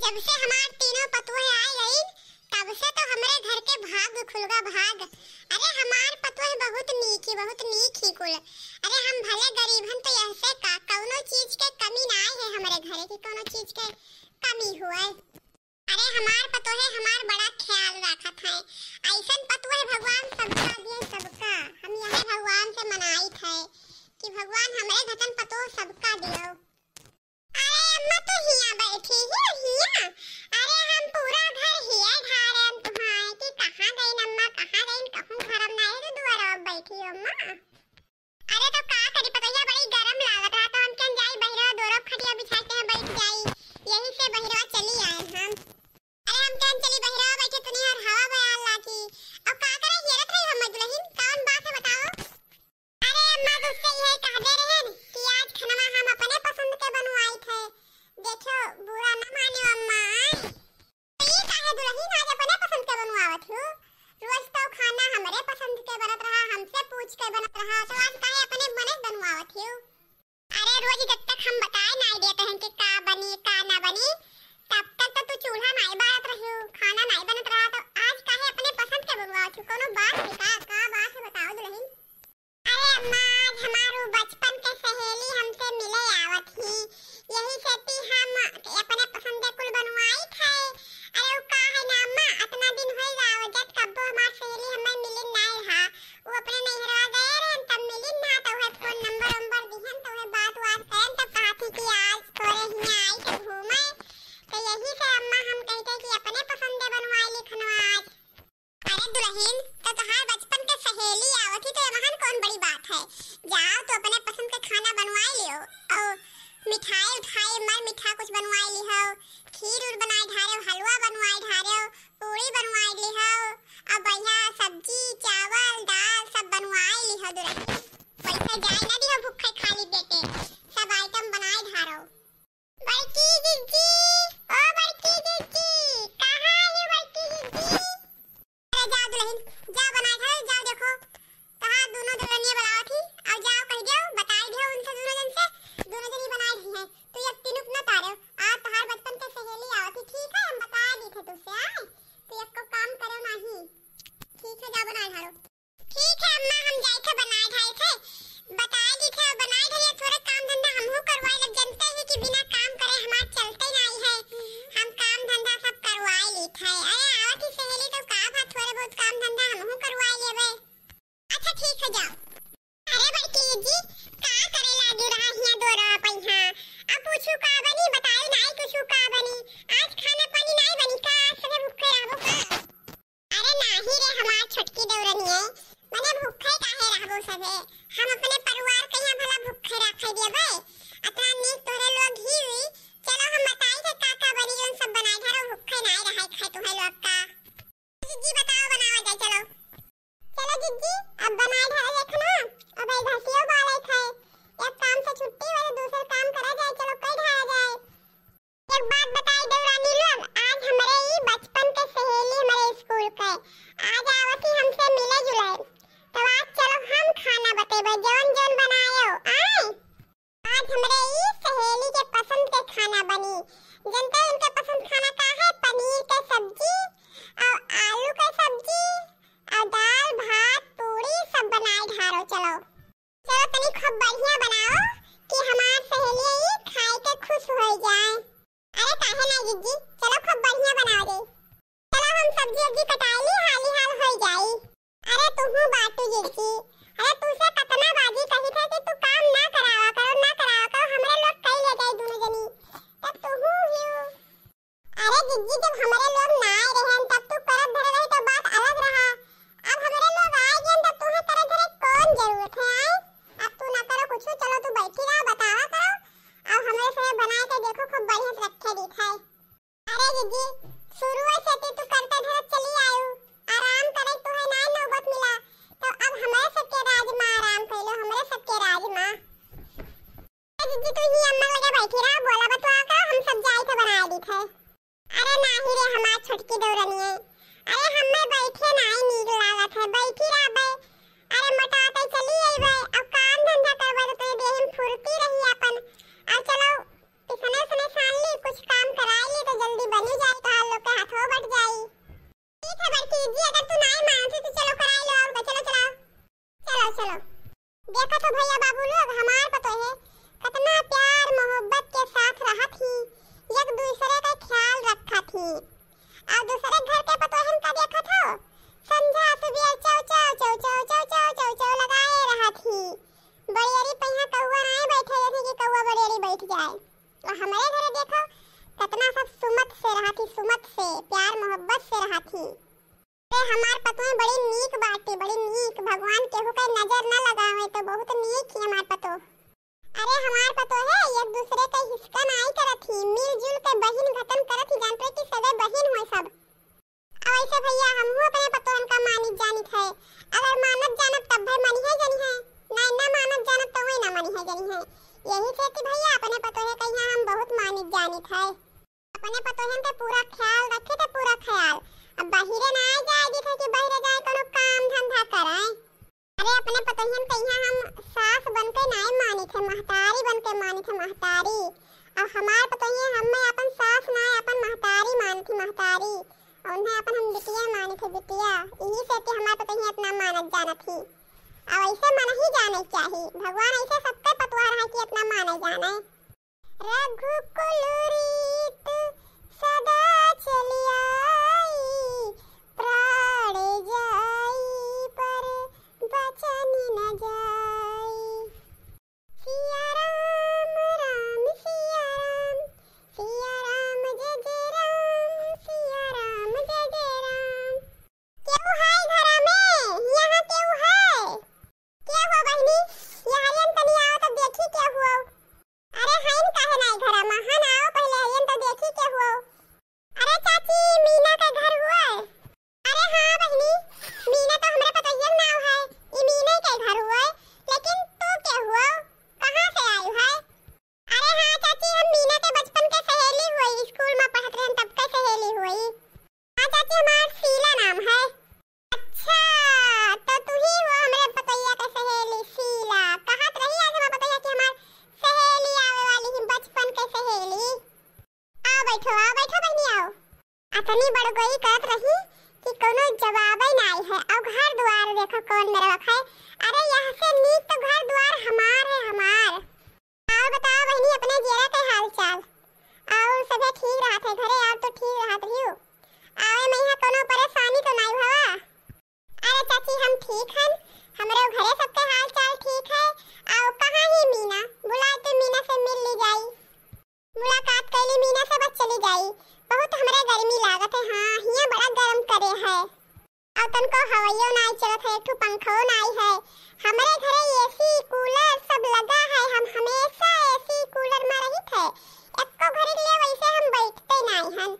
जब से हमार तीनों पतोहे आए गई तब से तो हमरे घर के भाग खुलगा भाग। अरे हमार पतोहे बहुत नीकी कुल। अरे हम भले गरीब हन तो ऐसे का कौनो चीज के कमी ना है हमरे घरे की कौनो चीज के कमी हुआ। अरे हमार पतोहे हमार बड़ा ख्याल रखत है। ऐसन पतोहे भगवान सबका दिए सबका। हम यही भगवान से मनाइत है कि भगवान हमरे घतन पतोह सबका दियो। अरे अम्मा तो हिया बैठी हिया। अरे हम पूरा घर हिया ढारे हम तुम्हारे कि कहां गई अम्मा कहां गई कहूं घरम ना है तो दुआरा बैठी अम्मा। अरे तो का करी पतैया बड़ी गरम लागत रहा तो हम कन जाई बहिरा दोरो खटिया बिछाते हैं बैठ जाई यही से बहिरा चली आए हम। अरे हम कन चली बहिरा बैठे तनी और हवा बयाल लागी। अब का करे हेरत रही हम दुल्हन कौन बात है बताओ। अरे अम्मा गुस्से ये कह दे रहे हैं कि आज खाना हम अपने पसंद के बनवाई थे। देखो बुरा न मानियो अम्मा। ये काहे दुल्हन आज अपने पसंद के बनवावत हो। रोज तो खाना हमरे पसंद के बनत रहा हमसे पूछ के बनत रहा तो आज काहे अपने मने बनवावत हो। अरे रोज जब तक हम बताए ना देते हैं कि का बनी का ना बनी तब तक तो तू चूल्हा नहीं बारत रही हो खाना नहीं बनत रहा तो आज काहे अपने पसंद के बनवावत हो। कोनो बात है का बात है बताओ दुल्हन। अरे अम्मा आज हमारो बचपन के सहेली हमसे मिले आवत ही यही से हम अपने पसंद के कुल बनवाई थे। अरे का है ना अम्मा इतना दिन हो जाओ जब कब हमार सहेली हमें मिले नहीं रहा वो अपने नैहरा गए रहे तब मिली ना तो है फोन नंबर दिहन तो है बात करें तब कहा थी कि आज थोड़े ही आई तो घूमे तो यही से अम्मा हम कहते कि अपने पसंद के बनवाई लिखनवा आज। अरे दुल्हन तो तुम्हारे बचपन के सहेली आवत ही तो वहां कौन बड़ी बात है। जाओ तो अपने पसंद के खाना बनवाई लियो और मिठाई उठाई मर मीठा कुछ बनवाई लिहो खीर उर बनाई ढारे हलवा बनवाई ढारे पूरी बनवाई लिहो और बढ़िया सब्जी चावल दाल सब बनवाई लिहो दुल्हन। पैसा जाए ना दिहो भूखे खाली बेटे सब आइटम बनाई ढारो। बड़की जीजी ओ बड़की जीजी कहां है बड़की जीजी। अरे जाओ दुल्हन जाओ बनाई ढारो जाओ देखो कहां दोनों दुल्हनिया बनावत थी और जाओ कह दियो बताई दियो उनसे दोनों जन से दोनों जनी बनाई रही है तो एक तीनुक न तारो आज तुम्हारे बचपन के सहेली आवत थी ठीक है हम बता दी थे तुझसे आए तो एक को काम करो नहीं ठीक है जा बनाई ढारो। ठीक है अम्मा हम जाए थे बनाई ढाई थे बता दी थे बनाई ढाई थोड़ा काम धंधा हमहू करवाए लग जानते हैं कि बिना काम करे हमार चलते नहीं है हम काम धंधा सब करवाए ली थे। अरे आवत ही सहेली तो का बात थोड़े बहुत काम धंधा हमहू करवाए लेबे। अच्छा ठीक है जाओ। अरे बड़की जी का करे लागी रहा हिया दो रहा पैसा अब पूछू का बनी बताई नहीं कुछ का बनी आज खाना पानी नहीं बनी का सबे भूखे रहबो का। अरे नाही रे हमार छोटकी देवरनी है मने भूखे काहे रहबो सबे हम अपने परिवार के यहां भला भूखे रखे देबे इतना नीक तोरे लोग ही हुई। चलो हम बताई थे का बनी जोन सब बनाई धरो भूखे नहीं रहे खाए तुम्हें लोग का। जीजी बताओ बनावा जाए चलो चलो जीजी अब बनाई धरो देखना अब ए घसियो बाले थे एक काम से छुट्टी वाले दूसरे काम करा जाए चलो कई ढाया जाए। एक बात बताई देवरानी लोग आज हमारे ही बचपन के सहेली हमारे स्कूल के आज आवत ही हमसे मिले जुले तो आज चलो हम खाना बतेबे जौन जौन बनायो आए। आज हमारे ही सहेली के पसंद के खाना बनी जनता उनके पसंद खाना का है पनीर के सब्जी और आलू के सब्जी और दाल भात पूरी सब बनाई ढारो चलो चलो तनी खूब बढ़िया बनाओ कि हमार सहेली ही खाए के खुश हो जाए। अरे काहे ना जीजी चलो खूब बढ़िया बनाओ दे चलो हम सब्जी कटाई ली हाली हाल हो जाई। अरे तुहू बाटू जीजी अरे तू से कितना बाजी कही थे कि तू काम ना करावा करो हमरे लोग कई ले जाए दोनों जनी तब तुहू हियो। अरे जीजी जब हमरे लोग ना आए रहे तब तू करत धरे रही तो बात अलग रहा अब हमरे लोग आए गए तब तुम्हें करे धरे कौन जरूरत है आए अब तू ना करो कुछ चलो तू बैठी रह बतावा करो अब हमरे से बनाए के देखो खूब बढ़िया से रखे दिखाए। अरे जीजी शुरू से तू करते धरे चली आयु आराम करे तू है ना नौबत मिला तो अब हमारे सबके राज में आराम कर लो हमरे सबके राज में। जीजी तू ही अम्मा लगे बैठी रह बोला बतवा करो हम सब जाई थे बनाए दी थे। अरे नाही रे हमार छोटकी देवरनी है अरे हमें बैठे नहीं नीक लागत है बैठी रहबे अरे मोटाते चली आइबे अब काम धंधा करबे तो देह में फुर्ती रही अपन अब चलो पिसने सने सान ली कुछ काम कराई ली तो जल्दी बन देखो भैया बाबू लोग, हमार पतो है कितना प्यार मोहब्बत के साथ रहत ही, एक दूसरे का ख्याल रखत ही। और दूसरे घर के पतो हम का देखत हो, संझा सुबह चौ चौ चौ चौ चौ चौ चौ चौ लगाए रहत ही। बड़ेरी पहिया कौवा नहीं बैठे जैसे कि कौवा बड़ेरी बैठ जाए। और हमारे घरे देखो कितना सब सुमत से रहत ही, सुमत से प्यार मोहब्बत से रहत ही। हमार पतो बड़ी नीक बाटे, बड़ी नीक, भगवान केहू का नजर न लगावे तो बहुत नीक ही हमार पतो। अरे हमार पतो है एक दूसरे का हिस्सा नहीं करत ही, मिलजुल के बहिन घटन करत ही, जानते कि सबे बहिन होय सब। अब ऐसे भैया हमहू अपने पतोहन का मानित जानित है, अगर मानत जानत तब भाई मानी है जनी है, नहीं ना मानत जानत तो वही ना मानी है जनी है। यही से कि भैया अपने पतोहे का यहाँ हम बहुत मानित जानित है, अपने पतोहन का पूरा ख्याल रखे तो पूरा ख्याल। अब बाहरे ना आ जाए दिखे कि बाहरे जाए कोनो काम धंधा कराए। अरे अपने पतोहन के यहाँ हम सास बनके नहीं मानी थे, महतारी बनके मानी थे, महतारी। और हमार पतोहन हम में अपन सास ना अपन महतारी मानी थी, महतारी। और उन्हें अपन हम बिटिया मानी थे, बिटिया। यही से कि हमार पतोहन इतना मानत जानत थी। अब ऐसे मन ही जाने चाहिए, भगवान ऐसे सबके पतवार है कि इतना माने जाने। रघुकुल रीत सदा चली आई, प्राण जाई पर बचन न जाई। सिया राम राम सिया राम, सिया राम जय जय राम, सिया राम जय जय राम। केहू है घर में? यहाँ केहू है? क्या हुआ बहनी? यहाँ हरियन तनी आओ तो देखी क्या हुआ। अरे हइन काहे नहीं घर में? हन आओ पहले हरियन तो देखी क्या हुआ। अरे चाची मीना का घर हुआ है? अरे हाँ बहनी, मीना तो हमरे पतोहियन नाव है, ये मीना का घर हुआ है। लेकिन तू क्या हुआ, कहाँ से आई है? अरे हाँ चाची, हम मीना के बचपन के सहेली हुई, स्कूल में पढ़त रहन तब के सहेली हुई। हाँ चाची, हमारा शीला नाम है। अच्छा तो तू ही हो हमरे पतोहिया के सहेली शीला। कहत रही आज हमारा पतोहिया कि हमार सहेली आवे वाली ही, बचपन के सहेली। आओ बैठो बहनी आओ। अतनी बड़ गई करत रही कि कोनो जवाब ही नहीं है। अब घर द्वार देखो कौन मेरा रखा है। अरे यहाँ से नीक तो घर द्वार हमार है, हमार। और बताओ बहनी अपने जेरा के हाल चाल, और सबे ठीक रहत है घरे? और तो ठीक रहत रहियो, आवे में यहाँ कोनो परेशानी तो नहीं हुआ? अरे चाची हम ठीक हन, हमरे घरे सबके हाल चाल ठीक है। और कहाँ ही मीना? बुलाए तो मीना से मिल ली जाई, मुलाकात कैली मीना से बस चली जाई। बहुत हमरे गर्मी लागत है, हाँ हिया बड़ा गरम करे है। और तनको हवाइयो नहीं चलत है, एक ठो पंखो नहीं है। हमरे घरे एसी कूलर सब लगा है, हम हमेशा एसी कूलर में रहित है। एको घड़ी ले वैसे हम बैठते नहीं हन।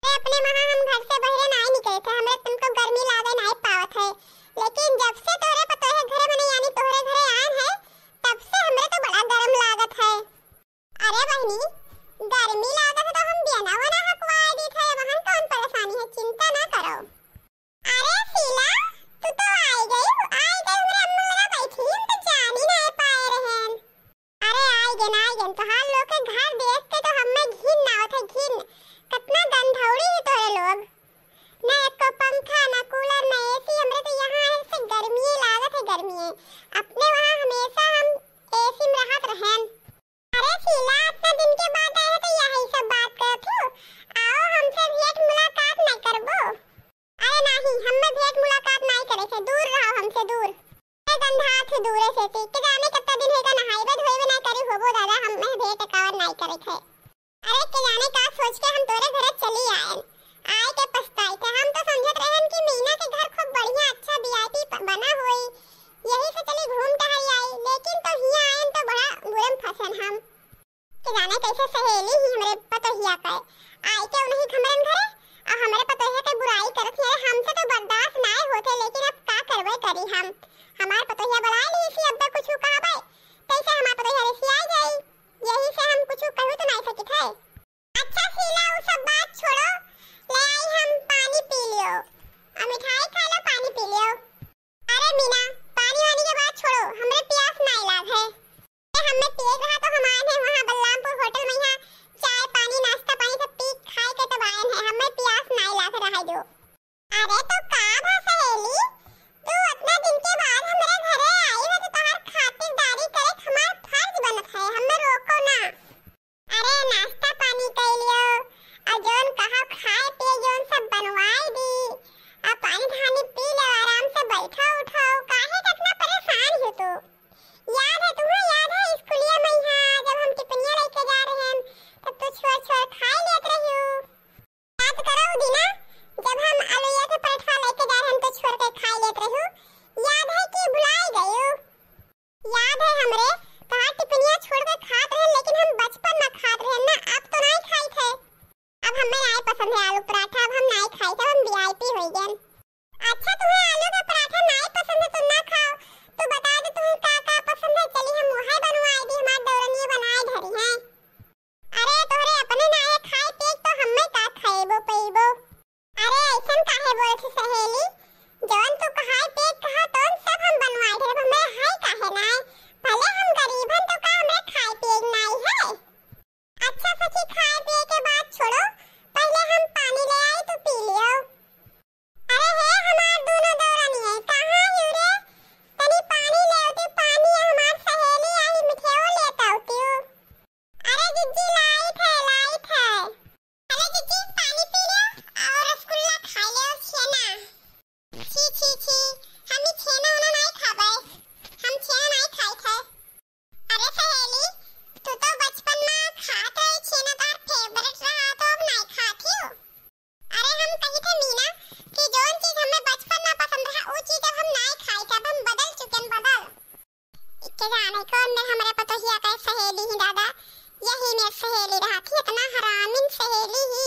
अपने वहाँ हम घर से बाहर नहीं निकले थे, हमरे तुमको गर्मी लागे नहीं पावत है। लेकिन जब से तोरे पतो है घरे में यानी तोरे घरे आन है, तब से हमरे तो बड़ा गरम लागत है। अरे बहनी गर्मी लागत है तो हम बिना वना हकवाए दी थे, वहन कौन परेशानी है, चिंता ना करो। अरे शीला तू तो आई गई हमरे अम्मा लगा बैठी, हम तो जान ही नहीं पाए रहन। अरे आई गन तो हाल लोग के घर देख के तो हमें घिन ना होते, घिन। कितना गंधौड़ी है तोरे लोग, ना एको पंखा ना कूलर ना एसी। हमरे तो यहाँ है से गर्मी लागत है, गर्मी। अपने वहाँ हमेशा हम एसी में रहत रहन। अरे शीला इतना दिन के बाद आए तो यही सब बात करत हो, आओ हमसे भेंट मुलाकात नहीं करबो? अरे नहीं, हमें भेंट मुलाकात नहीं करे थे, दूर रहो हमसे दूर। ए गंधा थे दूरे से के जाने कितना दिन होगा नहाईबे धोईबे नहीं करी होबो दादा, हमें भेंट एकावर नहीं करे थे। अरे के जाने का सोच के हम तोरे घरे चली आए, आए के पछताई थे। हम तो समझत रहन कि मीना के घर खूब बढ़िया अच्छा वीआईपी बना होई, यही से चली घूम टहल आई। लेकिन तो हिया आए तो बड़ा बुरे में फंसन हम, कि जाने कैसे सहेली ही हमरे पतोहिया का आए के उन्हीं हमरन घरे और हमरे पतोहिया के बुराई करत है। हमसे तो बर्दाश्त नहीं होते, लेकिन अब का करबे करी हम। हमार पतोहिया बुलाए ली सी, अब कुछ कहबे कैसे हमार पतोहिया सी आ जाई, यही से हम कुछ कहू तो नहीं सकत है। अच्छा शीला वो सब बात छोड़ो, ले आई हम पानी पी लियो और मिठाई खा लो, पानी पी लियो। अरे मीना पानी वानी के बात छोड़ो, हमरे प्यास नहीं लाग है। हमें पिए रहा तो हम आए हैं वहाँ बलरामपुर होटल में, यहाँ चाय पानी नाश्ता पानी सब पी खाए के तब आए हैं, हमें प्यास नहीं लाग रहा जो। अरे तो का भा सहेली, तू इतना दिन के बाद हमारे घरे आई है तो तोहर पसंद है आलू पराठा, अब हम नहीं खाई, तब हम वीआईपी हो गए। अच्छा तुम्हें आलू का पराठा नहीं पसंद है तो ना खाओ, तो बता दो तुम्हें का पसंद है, चली हम वही बनवाई दी, हमार दौरनिया बनाए धरी है। अरे तोहरे अपने ना है खाए पेट तो हमें का खाएबो पीबो। अरे ऐसन काहे बोलत सहेली, जौन तू कहाई पेट कहा तौन सब हम बनवाए थे, हमें हाय काहे ना, भले हम गरीब हन तो का हमरे खाए पिए नहीं है। अच्छा सखी खाए पिए के बात छोड़ो, पहले हम पानी ले आई तो पी लियो। अरे हे हमार दोनों दौरानी है कहां यू रे, तनी पानी ले आती, पानी हमार सहेली आई मिठेओ लेता होती। अरे जिज्जी लाइट है। अरे जिज्जी पानी पी लो और रसगुल्ला खा लो छेना। छी हम छेना ओना नहीं खाबे, हम छेना नहीं खाई थे। अरे सहेली तू तो बचपन में खात रही छेना, तार फेवरेट रहा तो अब नहीं खाती हो। अरे हम कही थे मीना कि जोन चीज हमें बचपन में पसंद रहा वो चीज अब हम नहीं खाई थे, अब हम बदल चुके हैं बदल। इक्के जाने कौन में हमारे पतोहिया का सहेली ही दादा, यही मेरी सहेली रहा थी, इतना हरामिन सहेली ही।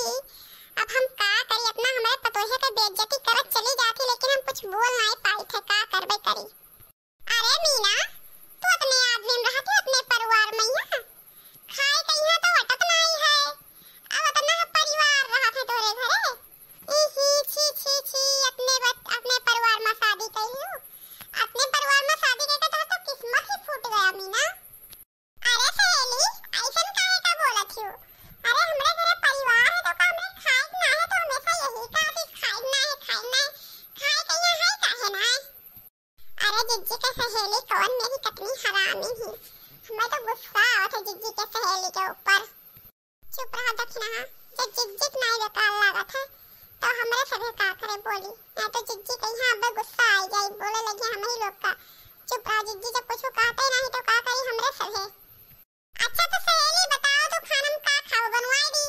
अब हम का करी, अपना हमारे पतोहिया का बेइज्जती करत चली जाती, लेकिन हम कुछ बोल नहीं पाई थे, का करबे करी। अरे मीना तू अपने आदमी में रहती, अपने परिवार में ही खाए कहीं तो अटक नहीं है, अब अपना परिवार रहा थे तोरे घरे। छी अपने परिवार में शादी करी हो, अपने परिवार में शादी करके तो किस्मत ही फूट गया मीना। अरे सहेली ऐसन काहे का बोलत हो, अरे हमरे घरे परिवार है तो का हमरे खाए ना है तो हमेशा यही का कि खाए ना है खाए कहीं है काहे ना। अरे जिज्जी के सहेली कौन मेरी कितनी हरामी ही, हमें तो गुस्सा आवत है जिज्जी के सहेली के ऊपर। चुप रहा दक्षिणा, जब जिज्जी नहीं बेकार लागत है तो हमरे सभी का करे बोली, या तो जिज्जी कहीं अब गुस्सा आ जाए बोले लगे हम ही लोग का। चुप रहा जिज्जी, जब कुछ कहते नहीं तो का करी हमरे सभी। अच्छा तो सहेली बताओ तो खाना में का खाओ बनवाई दी।